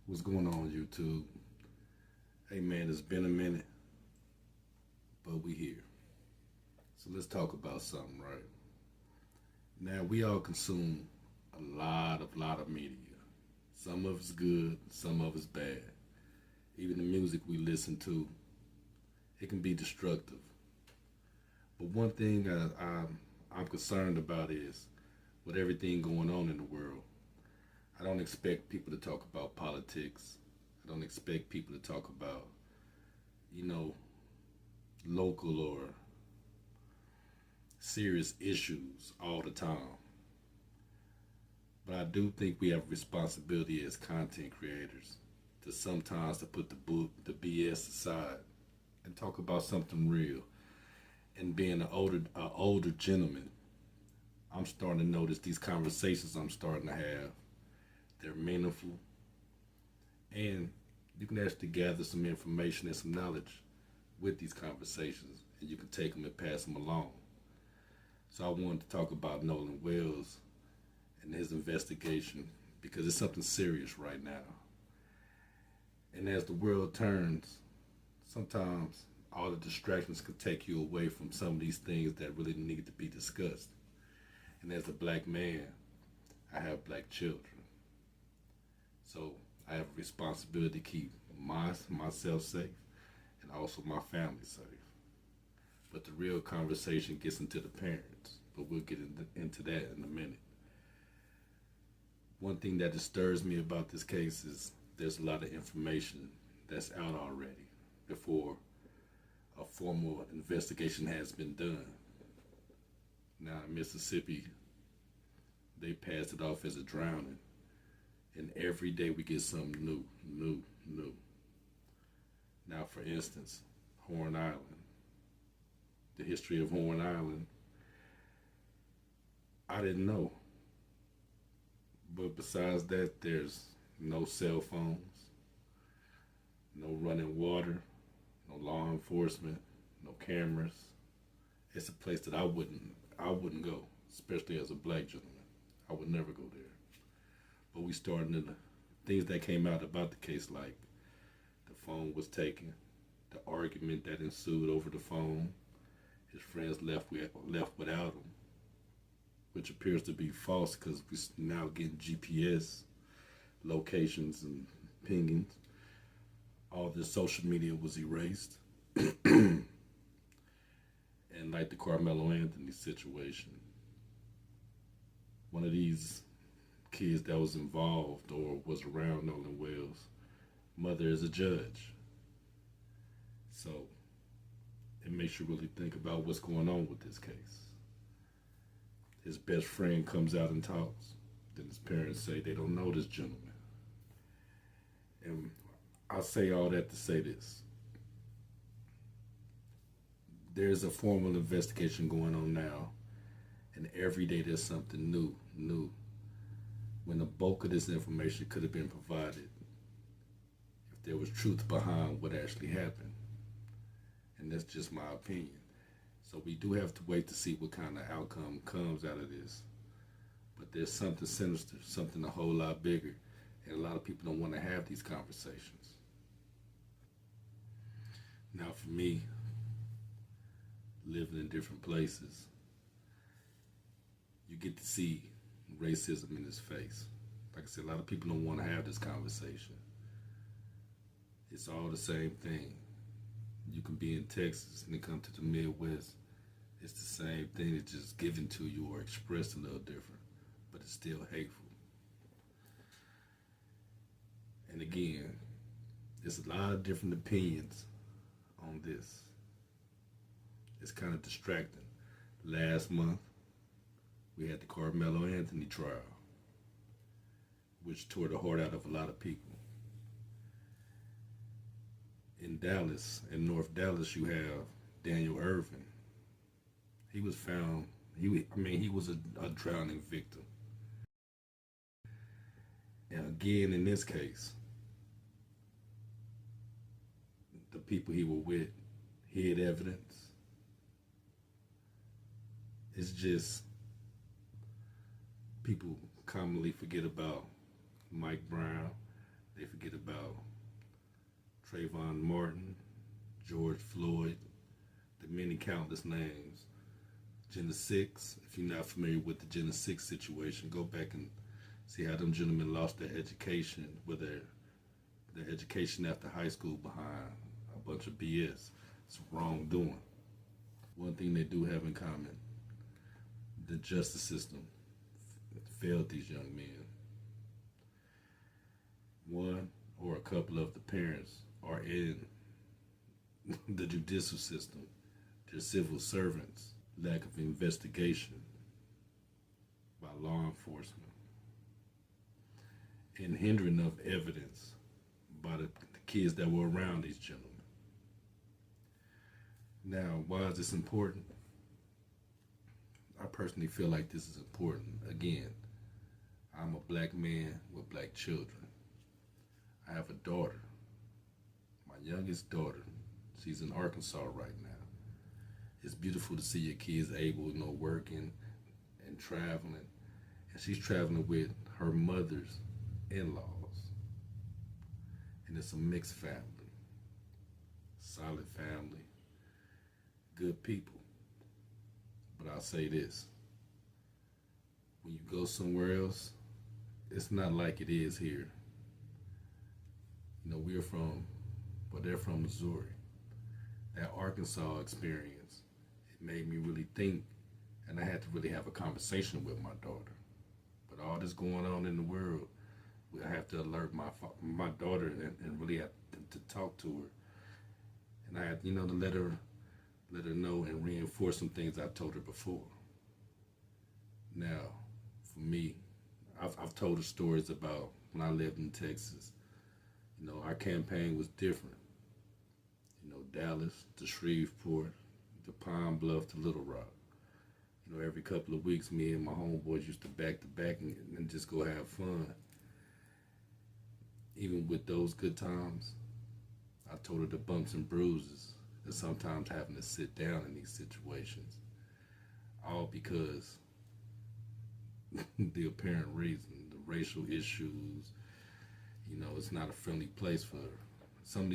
What's going on, YouTube? Hey man, it's been a minute, but we here. So let's talk about something, right? Now we all consume a lot of media. Some of it's good, some of it's bad. Even the music we listen to, it can be destructive. But one thing I'm concerned about is with everything going on in the world. I don't expect people to talk about politics. I don't expect people to talk about, you know, local or serious issues all the time. But I do think we have a responsibility as content creators to sometimes to put the BS aside and talk about something real. And being an older gentleman, I'm starting to notice these conversations I'm starting to have. They're meaningful, and you can actually gather some information and some knowledge with these conversations, and you can take them and pass them along. So I wanted to talk about Nolan Wells and his investigation because it's something serious right now. And as the world turns, sometimes all the distractions can take you away from some of these things that really need to be discussed. And as a black man, I have black children. So I have a responsibility to keep myself safe and also my family safe. But the real conversation gets into the parents. But we'll get into that in a minute. One thing that disturbs me about this case is there's a lot of information that's out already before a formal investigation has been done. Now in Mississippi, they passed it off as a drowning. And every day we get something new. Now, for instance, Horn Island, the history of Horn Island, I didn't know. But besides that, there's no cell phones, no running water, no law enforcement, no cameras. It's a place that I wouldn't go, especially as a black gentleman. I would never go there. But we started in the things that came out about the case, like the phone was taken, the argument that ensued over the phone, his friends left without him, which appears to be false because we're now getting GPS locations and pingings. All the social media was erased. And like the Carmelo Anthony situation, one of these kids that was involved or was around Nolan Wells' mother is a judge. So it makes you really think about what's going on with this case. His best friend comes out and talks. Then his parents say they don't know this gentleman. And I say all that to say this. There's a formal investigation going on now, and every day there's something new. When the bulk of this information could have been provided if there was truth behind what actually happened. And that's just my opinion. So we do have to wait to see what kind of outcome comes out of this. But there's something sinister, something a whole lot bigger, and a lot of people don't want to have these conversations. Now for me, living in different places, you get to see racism in his face. Like I said, a lot of people don't want to have this conversation. It's all the same thing. You can be in Texas and then come to the Midwest. It's the same thing. It's just given to you or expressed a little different, but it's still hateful. And again, there's a lot of different opinions on this. It's kind of distracting. Last month, we had the Carmelo Anthony trial, which tore the heart out of a lot of people. In Dallas, in North Dallas, you have Daniel Irvin. He was found, he was a drowning victim. And again, in this case, the people he was with hid evidence. It's just people commonly forget about Mike Brown. They forget forget about Trayvon Martin, George Floyd, the many countless names. Jenna 6, if you're not familiar with the Jenna 6 situation, go back and see how them gentlemen lost their education, with their education after high school behind a bunch of BS. It's wrongdoing. One thing they do have in common, the justice system failed these young men. One or a couple of the parents are in the judicial system. They're civil servants. Lack of investigation by law enforcement and hindering of evidence by the kids that were around these gentlemen. Now, why is this important? I personally feel like this is important. Again, I'm a black man with black children. I have a daughter, my youngest daughter. She's in Arkansas right now. It's beautiful to see your kids able, working and traveling. And she's traveling with her mother's in-laws. And it's a mixed family. Solid family. Good people. But I'll say this. When you go somewhere else, it's not like it is here. They're from Missouri. That Arkansas experience, it made me really think, and I had to really have a conversation with my daughter. But all this going on in the world, I have to alert my daughter and really have to talk to her. And I had, to let her know and reinforce some things I told her before. Now, for me, I've told her stories about when I lived in Texas. Our campaign was different. Dallas to Shreveport, to Pine Bluff to Little Rock. Every couple of weeks, me and my homeboys used to back and just go have fun. Even with those good times, I told her the bumps and bruises and sometimes having to sit down in these situations. All because the apparent reason, the racial issues, it's not a friendly place for her. Some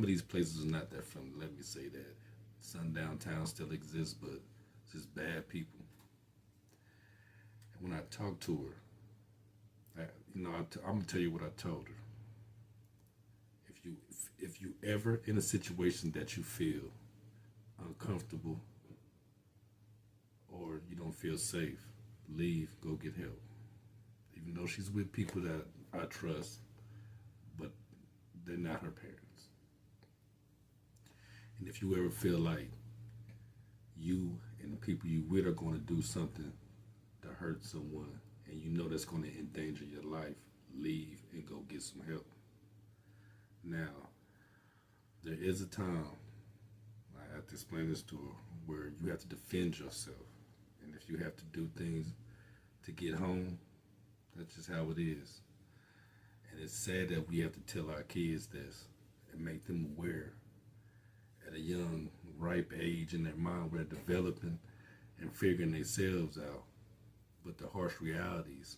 of these places are not that friendly, let me say that. Sundown Town still exists, but it's just bad people. And when I talked to her, I'm gonna tell you what I told her. If you ever in a situation that you feel uncomfortable or you don't feel safe, leave, go get help. Even though she's with people that I trust, but they're not her parents. And if you ever feel like you and the people you with are going to do something to hurt someone, and that's going to endanger your life, leave and go get some help. Now, there is a time, I have to explain this to her, where you have to defend yourself. And if you have to do things to get home, that's just how it is. And it's sad that we have to tell our kids this and make them aware at a young, ripe age in their mind where they're developing and figuring themselves out. But the harsh realities,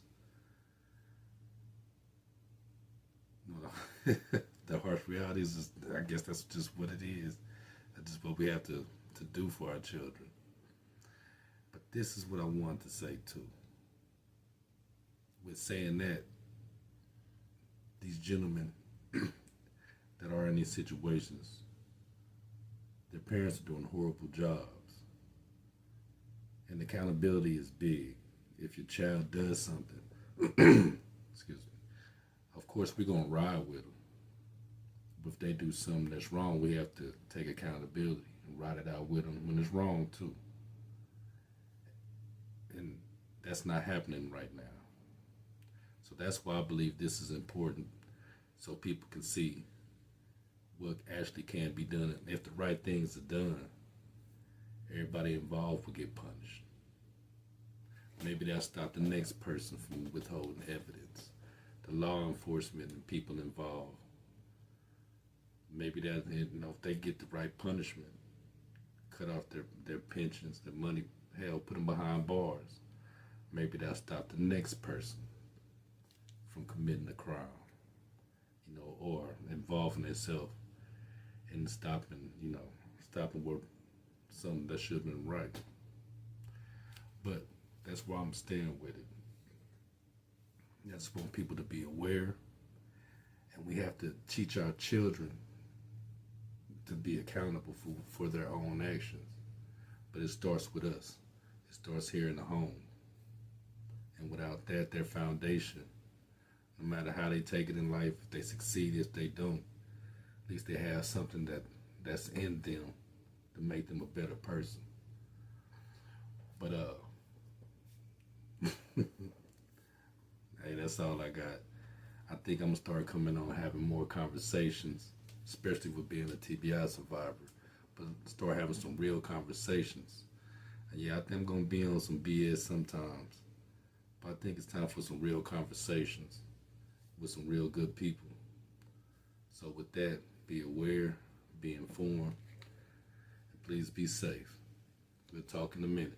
the harsh realities is, I guess that's just what it is. That's just what we have to do for our children. But this is what I wanted to say too. With saying that, these gentlemen that are in these situations, their parents are doing horrible jobs. And accountability is big. If your child does something, excuse me, of course we're going to ride with them. But if they do something that's wrong, we have to take accountability and ride it out with them when it's wrong too. And that's not happening right now. So that's why I believe this is important, so people can see what actually can be done. And if the right things are done, everybody involved will get punished. Maybe that'll stop the next person from withholding evidence. The law enforcement and people involved. Maybe that, if they get the right punishment, cut off their pensions, their money, hell, put them behind bars. Maybe that'll stop the next person from committing a crime. involving themselves and stopping what something that should have been right. But that's why I'm staying with it. I just want people to be aware, and we have to teach our children to be accountable for their own actions. But it starts with us. It starts here in the home. And without that, their foundation, no matter how they take it in life, if they succeed, if they don't, at least they have something that's in them to make them a better person. But hey, that's all I got. I think I'm gonna start coming on having more conversations, especially with being a TBI survivor. But start having some real conversations. And yeah, I think I'm gonna be on some BS sometimes. But I think it's time for some real conversations with some real good people. So with that, be aware, be informed, and please be safe. We'll talk in a minute.